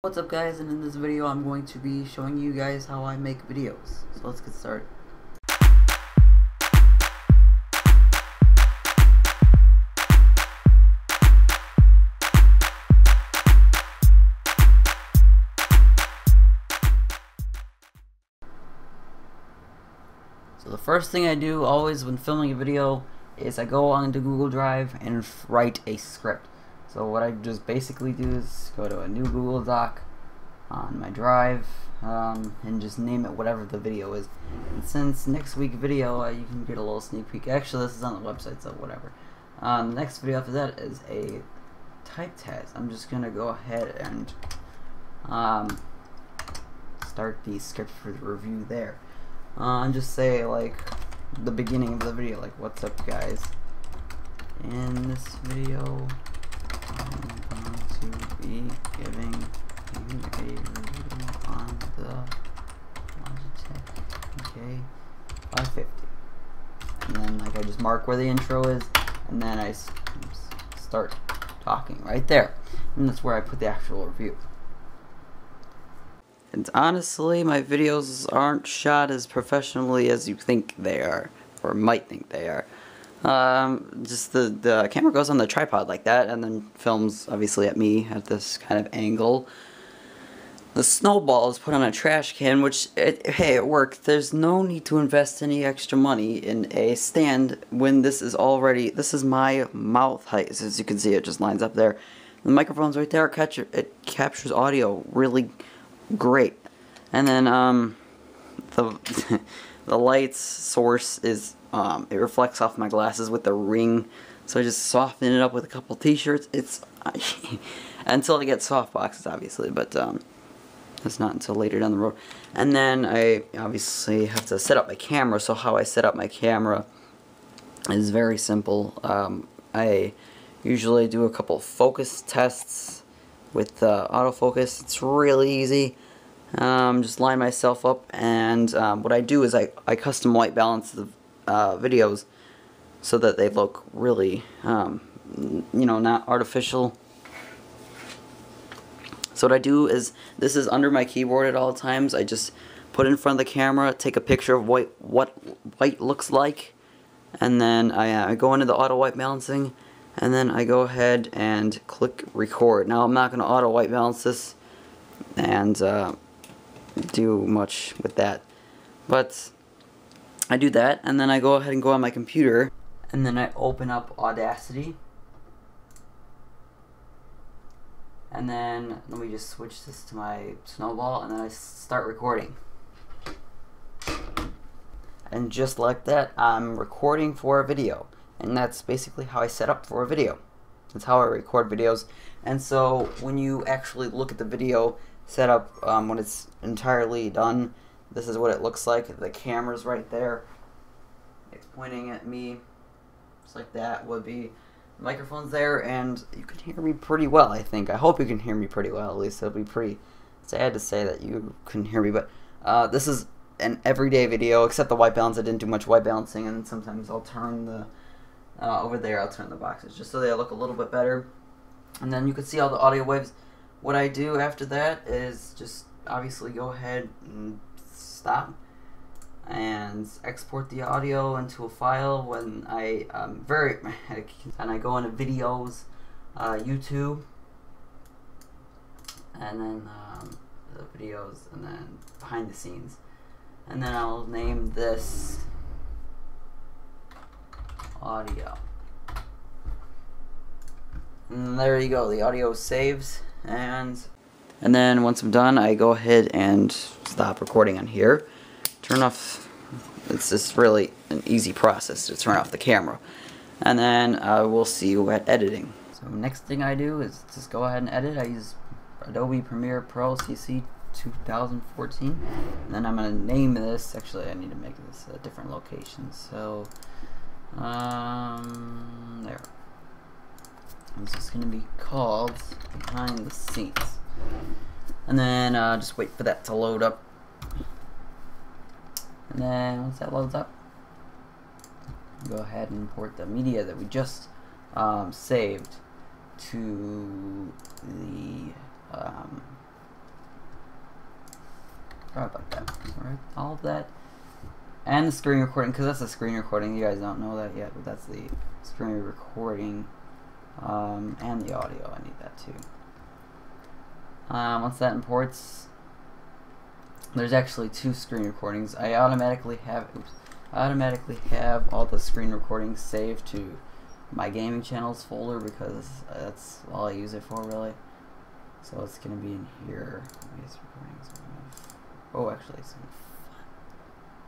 What's up guys, and in this video I'm going to be showing you guys how I make videos. So let's get started. So the first thing I do always when filming a video is I go onto Google Drive and write a script. So what I just basically do is go to a new Google Doc on my drive and just name it whatever the video is. And since next week video you can get a little sneak peek. Actually, this is on the website, so whatever. The next video after that is a type test. I'm just gonna go ahead and start the script for the review there. And just say like the beginning of the video, like, what's up guys, in this video I'm going to be giving you a review on the Logitech K550, and then like I just mark where the intro is, and then I start talking right there, and that's where I put the actual review. And honestly, my videos aren't shot as professionally as you think they are, or might think they are. Just the camera goes on the tripod like that, and then films obviously at me at this kind of angle. The snowball is put on a trash can, which, hey, it worked. There's no need to invest any extra money in a stand when this is my mouth height. As you can see, it just lines up there. The microphone's right there. It captures audio really great. And then the the light's source is it reflects off my glasses with the ring, so I just soften it up with a couple t-shirts. It's until I get soft boxes, obviously, but that's not until later down the road. And then I obviously have to set up my camera. So how I set up my camera is very simple. I usually do a couple focus tests with autofocus. It's really easy. Just line myself up, and what I do is I custom white balance the videos so that they look really, not artificial. So what I do is, this is under my keyboard at all times. I just put it in front of the camera, take a picture of what white looks like, and then I go into the auto white balancing, and then I go ahead and click record. Now I'm not going to auto white balance this and do much with that, but I do that, and then I go ahead and go on my computer, and then I open up Audacity, and then let me just switch this to my snowball, and then I start recording. And just like that, I'm recording for a video. And that's basically how I set up for a video. That's how I record videos. And so when you actually look at the video setup, when it's entirely done, this is what it looks like. The camera's right there. It's pointing at me, just like that would be. The microphone's there, and you can hear me pretty well, I think. I hope you can hear me pretty well, at least. It'll be pretty sad to say that you couldn't hear me, but this is an everyday video, except the white balance. I didn't do much white balancing, and sometimes I'll turn the over there, I'll turn the boxes just so they look a little bit better. And then you can see all the audio waves. What I do after that is just obviously go ahead and stop and export the audio into a file. When I and I go into videos, YouTube, and then the videos, and then behind the scenes, and then I'll name this audio, and there you go, the audio saves. And then once I'm done, I go ahead and stop recording on here, turn off. It's just really an easy process to turn off the camera, and then we'll see you at editing. So next thing I do is just go ahead and edit. I use Adobe Premiere Pro CC 2014, and then I'm gonna name this. Actually, I need to make this a different location, so there. This is going to be called Behind the Scenes. And then just wait for that to load up. And then once that loads up, go ahead and import the media that we just saved to the Sorry about that. Alright, all of that. And the screen recording, because that's a screen recording. You guys don't know that yet, but that's the screen recording. And the audio, I need that too. Once that imports, there's actually 2 screen recordings. I automatically have all the screen recordings saved to my gaming channels folder because that's all I use it for, really. So it's gonna be in here. These recordings. Oh, actually, it's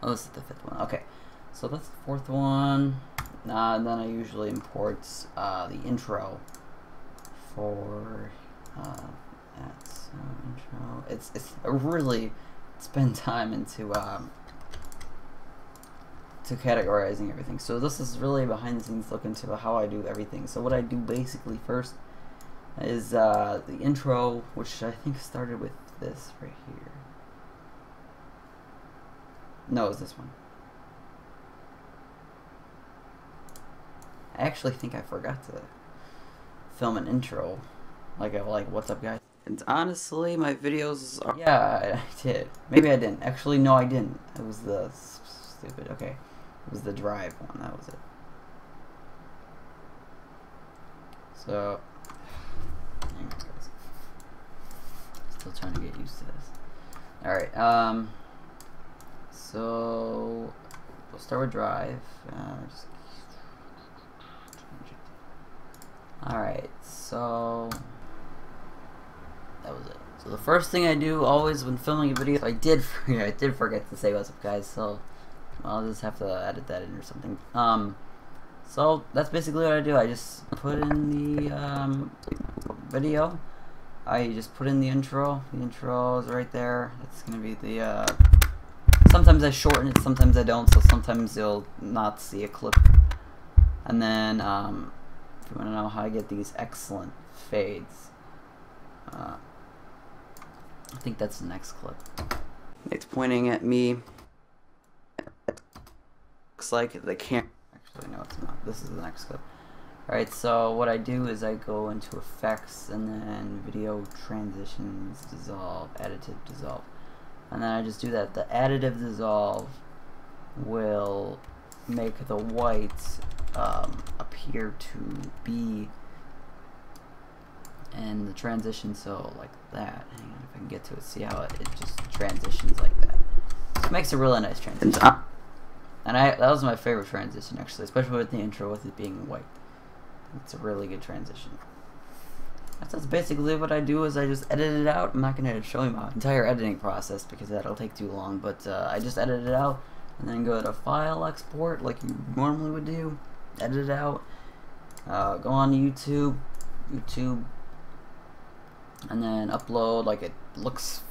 oh, this is the 5th one. Okay, so that's the 4th one. And then I usually import the intro for intro. It's I really spend time into to categorizing everything. So this is really a behind the scenes look into how I do everything. So what I do basically first is the intro, which I think started with this right here. No, it's this one. I actually think I forgot to film an intro, like what's up, guys? And honestly, my videos are... Yeah, I did. Maybe I didn't. Actually, no, I didn't. It was the stupid... Okay. It was the drive one. That was it. So... Hang on, guys. Still trying to get used to this. Alright, so... We'll start with drive. Just change it. Alright, so... That was it. So the first thing I do always when filming a video, I did forget to say what's up, guys, so I'll just have to edit that in or something. So that's basically what I do. I just put in the video. I just put in the intro. The intro is right there. It's gonna be the sometimes I shorten it, sometimes I don't, so sometimes you'll not see a clip. And then if you want to know how I get these excellent fades, I think that's the next clip. It's pointing at me. Looks like the camera. Actually, no, it's not. This is the next clip. Alright, so what I do is I go into effects and then video transitions, dissolve, additive dissolve. And then I just do that. The additive dissolve will make the white appear to be and the transition, so like that. Hang on, if I can get to it, see how it just transitions like that. It makes a really nice transition. And that was my favorite transition, actually, especially with the intro, with it being white. It's a really good transition. That's basically what I do, is I just edit it out. I'm not going to show you my entire editing process because that'll take too long, but I just edit it out and then go to file export like you normally would do, edit it out, go on to YouTube, and then upload like it looks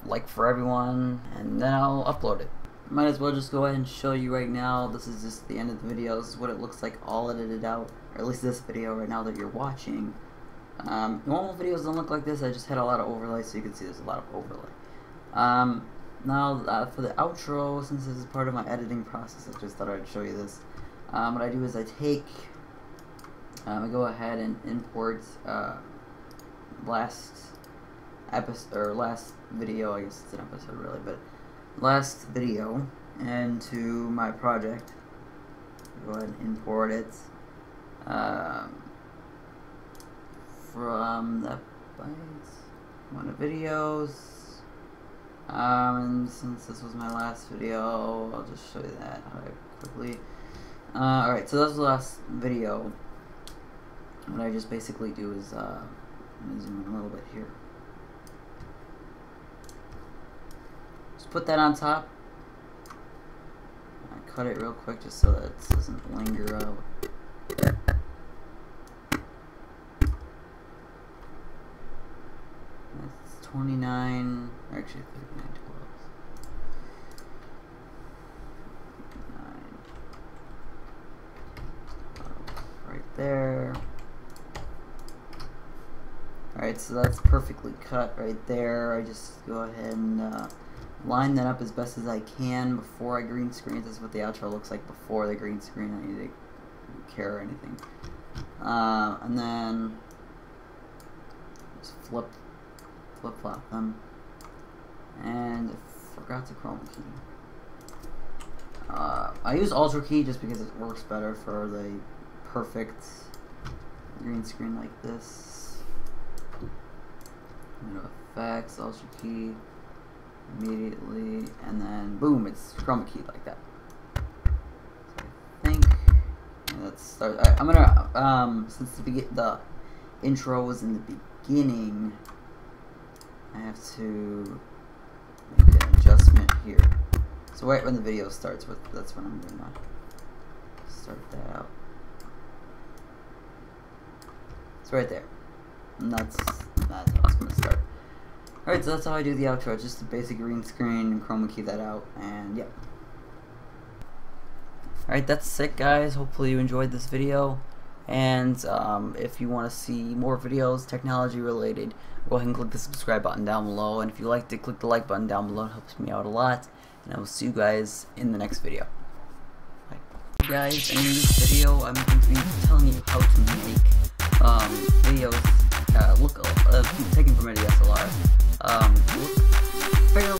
like for everyone, and then I'll upload it. Might as well just go ahead and show you right now. This is just the end of the video. This is what it looks like all edited out, or at least this video right now that you're watching. Normal videos don't look like this. I just had a lot of overlay, so you can see there's a lot of overlay. Now for the outro, since this is part of my editing process, I just thought I'd show you this. What I do is I take, I go ahead and import last episode, or last video, I guess it's an episode really, but last video into my project. Go ahead and import it from the one of videos, and since this was my last video, I'll just show you that quickly. Alright, so that was the last video. What I just basically do is I'm gonna zoom in a little bit here. Just put that on top. I cut it real quick just so that it doesn't linger out. That's 29, actually 39 right there. Alright, so that's perfectly cut right there. I just go ahead and line that up as best as I can before I green screen. This is what the outro looks like before the green screen. I need to care or anything. And then just flip-flop them. And forgot to chroma key. I use Ultra Key just because it works better for the perfect green screen like this. Effects, Ultra Key, immediately, and then boom, it's chroma key like that. So I think let's start. I'm gonna since the intro was in the beginning, I have to make an adjustment here. So right when the video starts, that's when I'm gonna start that out. It's right there. And that's how it's gonna start. Alright, so that's how I do the outro. Just a basic green screen and chroma key that out, and yeah. Alright, that's it, guys. Hopefully you enjoyed this video. And if you want to see more videos, technology related, go ahead and click the subscribe button down below. And if you liked it, click the like button down below. It helps me out a lot. And I will see you guys in the next video. Bye. Guys, in this video, I'm going to be telling you how to make videos taken from a DSLR.